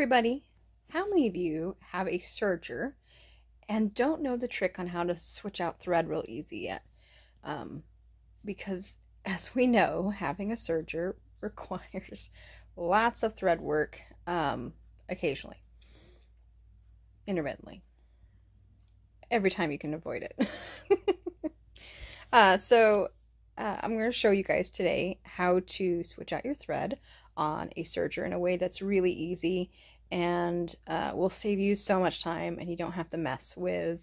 everybody! How many of you have a serger and don't know the trick on how to switch out thread real easy yet? Because as we know, having a serger requires lots of thread work, occasionally, intermittently, every time you can avoid it. I'm going to show you guys today how to switch out your thread on a serger in a way that's really easy and will save you so much time, and you don't have to mess with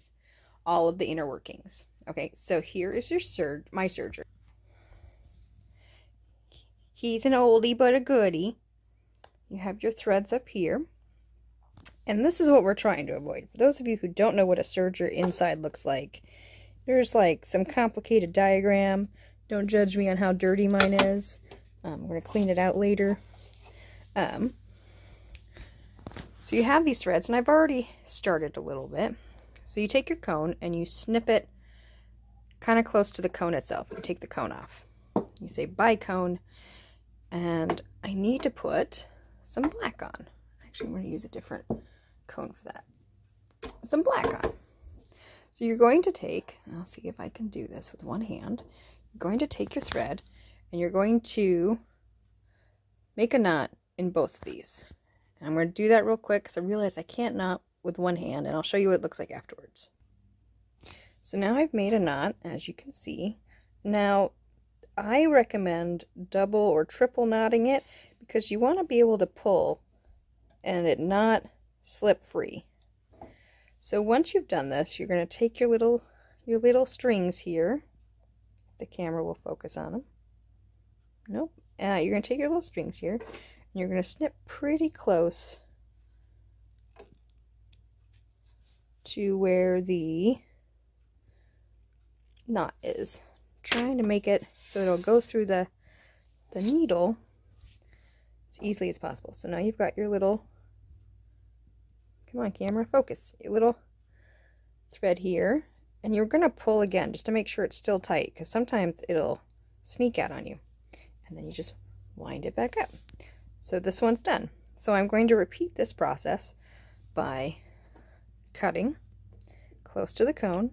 all of the inner workings. Okay, so here is your my serger. He's an oldie but a goodie. You have your threads up here, and this is what we're trying to avoid. For those of you who don't know what a serger inside looks like, there's like some complicated diagram. Don't judge me on how dirty mine is. I'm going to clean it out later. So you have these threads, and I've already started a little bit. So you take your cone and you snip it kind of close to the cone itself. You take the cone off. You say, bye cone. And I need to put some black on. Actually, I'm going to use a different cone for that. Some black on. So you're going to take, I'll see if I can do this with one hand. You're going to take your thread and you're going to make a knot in both of these. And I'm going to do that real quick because I realize I can't knot with one hand, and I'll show you what it looks like afterwards. So now I've made a knot, as you can see. Now, I recommend double or triple knotting it because you want to be able to pull and it not slip free. So once you've done this, you're going to take your little strings here. The camera will focus on them. Nope. You're going to take your little strings here, and you're going to snip pretty close to where the knot is. Trying to make it so it'll go through the needle as easily as possible. So now you've got your little, come on camera, focus, your little thread here, and you're going to pull again just to make sure it's still tight, because sometimes it'll sneak out on you, and then you just wind it back up. So this one's done. So I'm going to repeat this process by cutting close to the cone,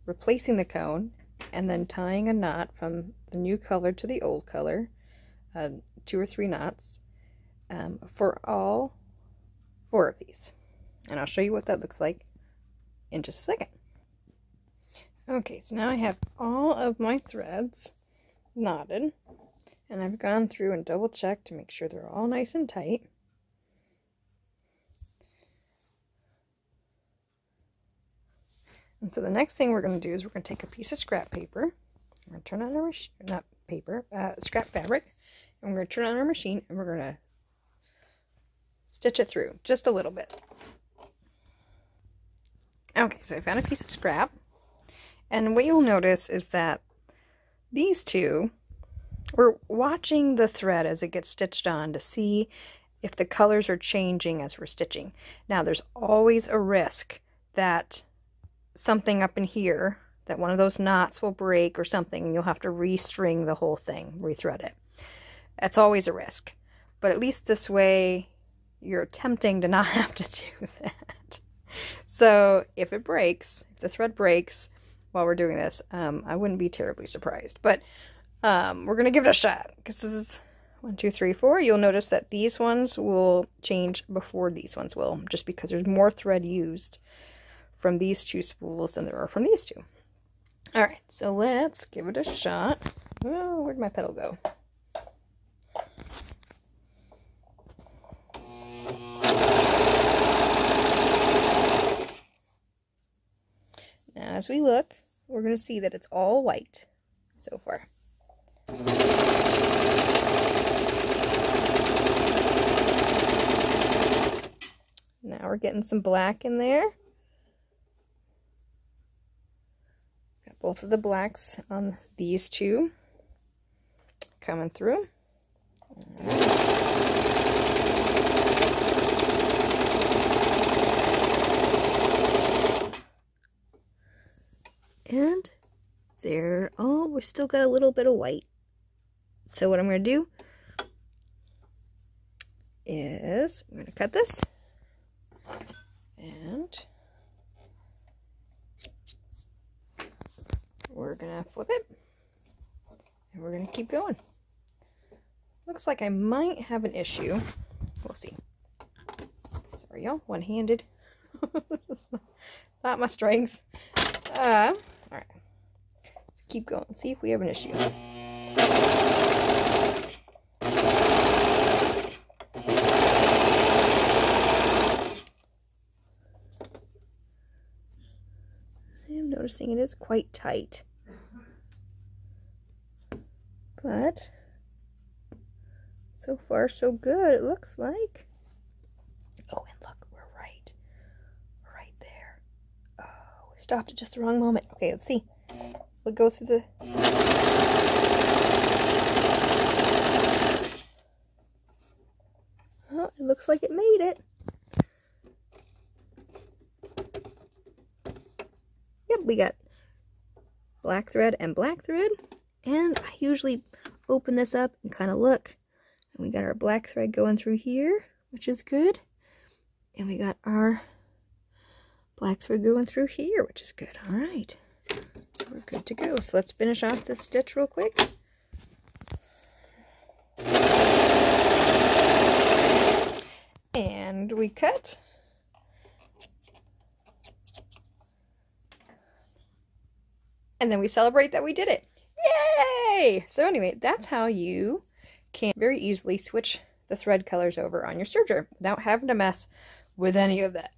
replacing the cone, and then tying a knot from the new color to the old color, 2 or 3 knots, for all 4 of these. And I'll show you what that looks like in just a second. Okay, so now I have all of my threads knotted, and I've gone through and double checked to make sure they're all nice and tight. And so the next thing we're going to do is we're going to take a piece of scrap paper. We're going to turn on our machine, not paper, scrap fabric, and we're going to turn on our machine, and we're going to stitch it through just a little bit. Okay, so I found a piece of scrap, and what you'll notice is that these two, we're watching the thread as it gets stitched on to see if the colors are changing as we're stitching. Now, there's always a risk that something up in here, that one of those knots will break or something, and you'll have to restring the whole thing, rethread it. That's always a risk, but at least this way you're attempting to not have to do that. So if it breaks, if the thread breaks while we're doing this, I wouldn't be terribly surprised, but we're gonna give it a shot, because this is 1, 2, 3, 4. You'll notice that these ones will change before these ones will, just because there's more thread used from these 2 spools than there are from these 2. Alright, so let's give it a shot. Oh, where'd my pedal go? Now as we look, we're going to see that it's all white so far. Now we're getting some black in there. Got both of the blacks on these 2 coming through. And there, oh, we still got a little bit of white. So what I'm going to do is I'm going to cut this And we're gonna flip it, and we're gonna keep going. Looks like I might have an issue. We'll see. Sorry, y'all. One-handed. Not my strength. All right. Let's keep going. See if we have an issue. I am noticing it is quite tight. But so far so good, it looks like. Oh, and look, we're right there. Oh, we stopped at just the wrong moment. Okay, let's see. We'll go through the... Oh, it looks like it made it. Yep, we got black thread and black thread. And I usually open this up and kind of look. And we got our black thread going through here, which is good. And we got our black thread going through here, which is good. All right. So we're good to go. So let's finish off this stitch real quick. And we cut. And then we celebrate that we did it. Yay! So anyway, that's how you can very easily switch the thread colors over on your serger without having to mess with any of that.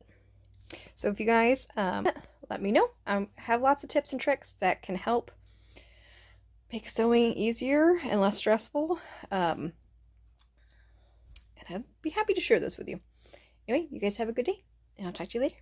So if you guys let me know. I have lots of tips and tricks that can help make sewing easier and less stressful. And I'd be happy to share those with you. Anyway, you guys have a good day, and I'll talk to you later.